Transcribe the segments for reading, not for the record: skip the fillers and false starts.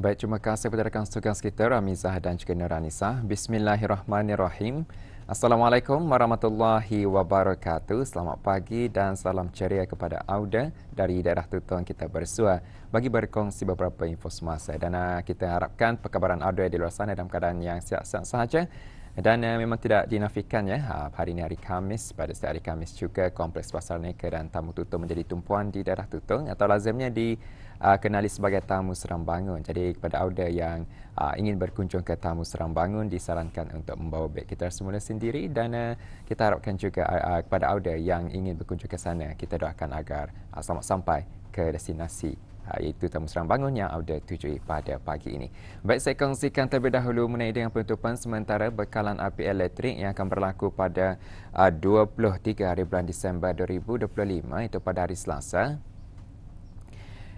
Baik, terima kasih kepada rakan tugas kita Ramizah dan juga Nuranisah. Bismillahirrahmanirrahim. Assalamualaikum warahmatullahi wabarakatuh. Selamat pagi dan salam ceria kepada Auda dari daerah Tutong kita bersua bagi berkongsi beberapa info semasa. Dan kita harapkan perkabaran Auda di luar sana dalam keadaan yang sihat-sihat sahaja. Dan memang tidak dinafikan hari ini hari Khamis. Pada setiap hari Khamis juga Kompleks Pasar Neka dan Tamu Tutong menjadi tumpuan di daerah Tutong atau lazimnya dikenali sebagai Tamu Seram Bangun. Jadi kepada Auda yang ingin berkunjung ke Tamu Seram Bangun disarankan untuk membawa beg kita semula sendiri dan kita harapkan juga kepada Auda yang ingin berkunjung ke sana kita doakan agar selamat sampai ke destinasi iaitu Tamu Seram Bangun yang Auda tujui pada pagi ini. Baik, saya kongsikan terlebih dahulu mengenai dengan penutupan sementara bekalan api elektrik yang akan berlaku pada 23 hari bulan Disember 2025 itu pada hari Selasa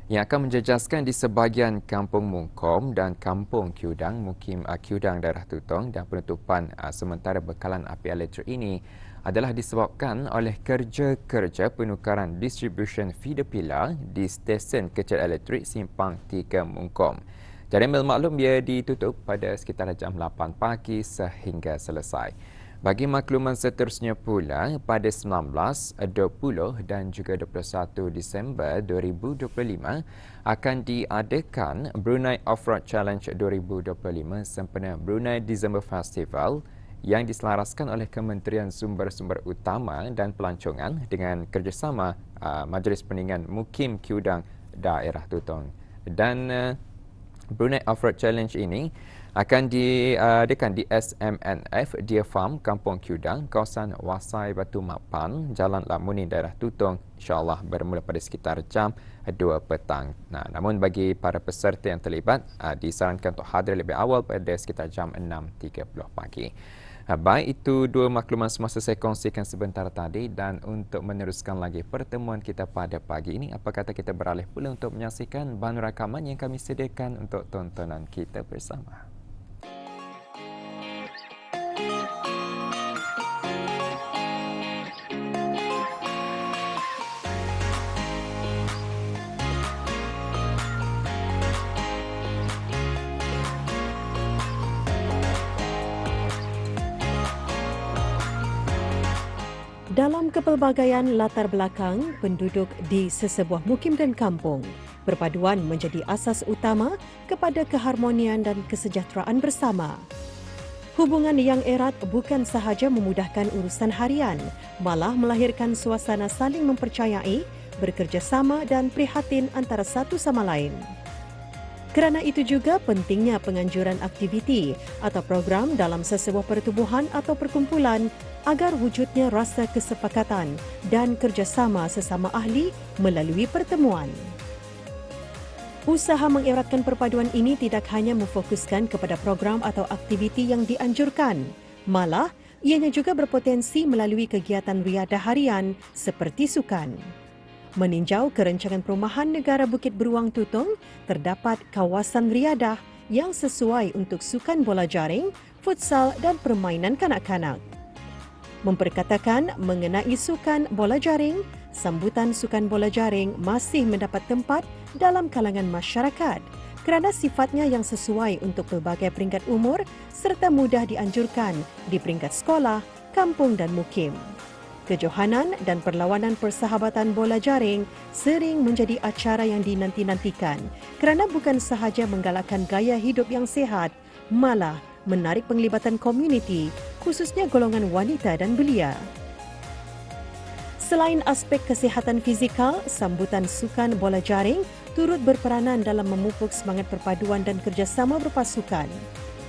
yang akan menjejaskan di sebahagian Kampung Mungkom dan Kampung Kiudang, Mukim Kiudang daerah Tutong, dan penutupan sementara bekalan api elektrik ini adalah disebabkan oleh kerja-kerja penukaran distribution feeder pilar di stesen kecil elektrik Simpang 3 Mungkom. Jadi maklum ia ditutup pada sekitar jam 8 pagi sehingga selesai. Bagi makluman seterusnya pula, pada 19, 20 dan juga 21 Disember 2025 akan diadakan Brunei Off-Road Challenge 2025 sempena Brunei December Festival yang diselaraskan oleh Kementerian Sumber-Sumber Utama dan Pelancongan dengan kerjasama Majlis Peningan Mukim Kiudang Daerah Tutong. Dan Brunei Off-Road Challenge ini akan diadakan di SMNF Deer Farm, Kampung Kiudang, kawasan Wasai Batu Mapan, Jalan Lamuni, daerah Tutong, insyaAllah bermula pada sekitar jam 2 petang. Namun bagi para peserta yang terlibat, disarankan untuk hadir lebih awal pada sekitar jam 6.30 pagi. Baik, itu dua makluman semasa saya kongsikan sebentar tadi, dan untuk meneruskan lagi pertemuan kita pada pagi ini, apa kata kita beralih pula untuk menyaksikan bahan rakaman yang kami sediakan untuk tontonan kita bersama. Dalam kepelbagaian latar belakang penduduk di sesebuah mukim dan kampung, perpaduan menjadi asas utama kepada keharmonian dan kesejahteraan bersama. Hubungan yang erat bukan sahaja memudahkan urusan harian, malah melahirkan suasana saling mempercayai, bekerjasama dan prihatin antara satu sama lain. Kerana itu juga pentingnya penganjuran aktiviti atau program dalam sesebuah pertubuhan atau perkumpulan agar wujudnya rasa kesepakatan dan kerjasama sesama ahli melalui pertemuan. Usaha mengeratkan perpaduan ini tidak hanya memfokuskan kepada program atau aktiviti yang dianjurkan, malah ianya juga berpotensi melalui kegiatan riadah harian seperti sukan. Meninjau kerencangan perumahan negara Bukit Beruang Tutong, terdapat kawasan riadah yang sesuai untuk sukan bola jaring, futsal dan permainan kanak-kanak. Memperkatakan mengenai sukan bola jaring, sambutan sukan bola jaring masih mendapat tempat dalam kalangan masyarakat kerana sifatnya yang sesuai untuk pelbagai peringkat umur serta mudah dianjurkan di peringkat sekolah, kampung dan mukim. Kejohanan dan perlawanan persahabatan bola jaring sering menjadi acara yang dinanti-nantikan kerana bukan sahaja menggalakkan gaya hidup yang sihat, malah menarik penglibatan komuniti, khususnya golongan wanita dan belia. Selain aspek kesihatan fizikal, sambutan sukan bola jaring turut berperanan dalam memupuk semangat perpaduan dan kerjasama berpasukan.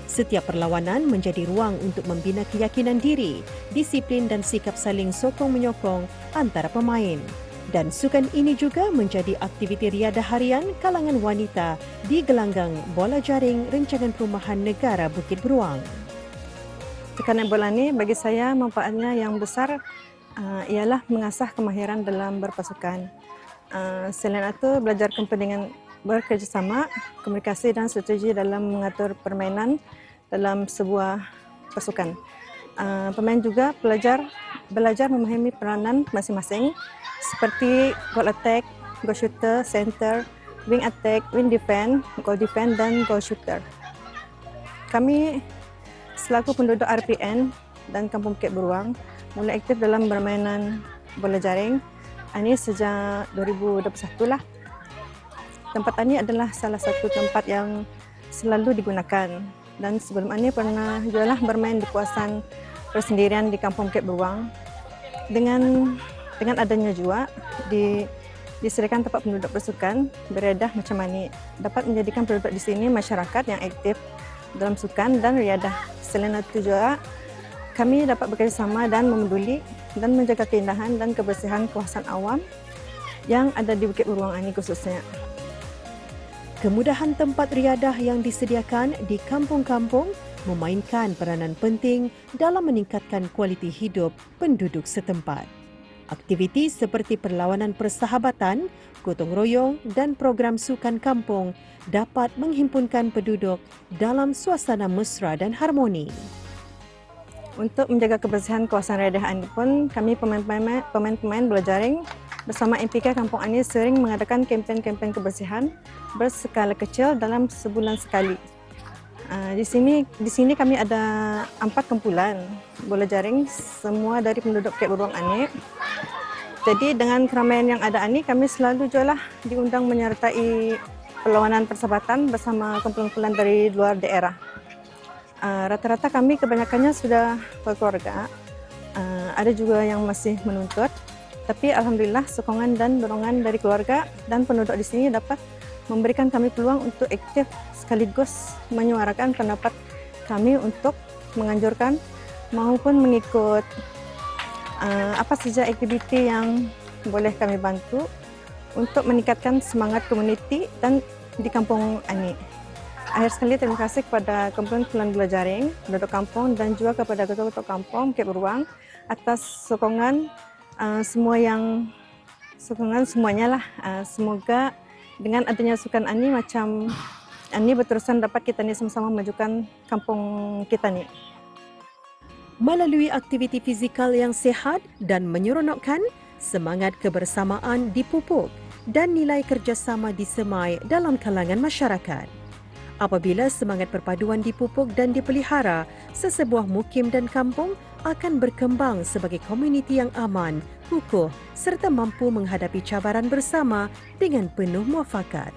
Setiap perlawanan menjadi ruang untuk membina keyakinan diri, disiplin dan sikap saling sokong-menyokong antara pemain. Dan sukan ini juga menjadi aktiviti riadah harian kalangan wanita di gelanggang bola jaring Rancangan Perumahan Negara Bukit Beruang. Tekanan bola ini bagi saya manfaatnya yang besar ialah mengasah kemahiran dalam berpasukan. Selain itu, belajar kepentingan bekerjasama, komunikasi dan strategi dalam mengatur permainan dalam sebuah pasukan. Pemain juga belajar memahami peranan masing-masing seperti goal attack, goal shooter, center wing attack, wing defend, dan goal shooter. Kami selaku penduduk RPN dan Kampung Bukit Beruang mulai aktif dalam permainan bola jaring ini sejak 2021 lah. Tempat ini adalah salah satu tempat yang selalu digunakan dan sebelum ini pernah juga bermain di kawasan persendirian di Kampung Bukit Beruang. Dengan adanya juga disediakan tempat penduduk bersukan beredah macam ini dapat menjadikan penduduk di sini masyarakat yang aktif dalam sukan dan riadah. Selain itu juga kami dapat bekerjasama dan memeduli dan menjaga keindahan dan kebersihan kawasan awam yang ada di Bukit Beruang ini khususnya. Kemudahan tempat riadah yang disediakan di kampung-kampung memainkan peranan penting dalam meningkatkan kualiti hidup penduduk setempat. Aktiviti seperti perlawanan persahabatan, gotong royong dan program sukan kampung dapat menghimpunkan penduduk dalam suasana mesra dan harmoni. Untuk menjaga kebersihan kawasan riadah ini pun, kami pemain bola jaring bersama MPK Kampung Ani sering mengadakan kempen-kempen kebersihan berskala kecil dalam sebulan sekali. Di sini kami ada 4 kumpulan bola jaring, semua dari penduduk Bukit Beruang Ani. Jadi dengan keramaian yang ada ini, kami selalu juga diundang menyertai perlawanan persahabatan bersama kumpulan-kumpulan dari luar daerah. Rata-rata kami kebanyakannya sudah berkeluarga, ada juga yang masih menuntut. Tapi alhamdulillah sokongan dan dorongan dari keluarga dan penduduk di sini dapat memberikan kami peluang untuk aktif sekaligus menyuarakan pendapat kami untuk menganjurkan maupun mengikut apa saja aktiviti yang boleh kami bantu untuk meningkatkan semangat komuniti dan di kampung Ani. Akhir sekali terima kasih kepada kumpulan bola jaring, penduduk kampung dan juga kepada ketua-ketua kampung Bukit Beruang atas sokongan semuanya lah. Semoga dengan adanya sukan Ani macam Ani berterusan dapat kita ni sama-sama memajukan kampung kita ni. Melalui aktiviti fizikal yang sihat dan menyeronokkan, semangat kebersamaan dipupuk dan nilai kerjasama disemai dalam kalangan masyarakat. Apabila semangat perpaduan dipupuk dan dipelihara, sesebuah mukim dan kampung akan berkembang sebagai komuniti yang aman, kukuh serta mampu menghadapi cabaran bersama dengan penuh muafakat.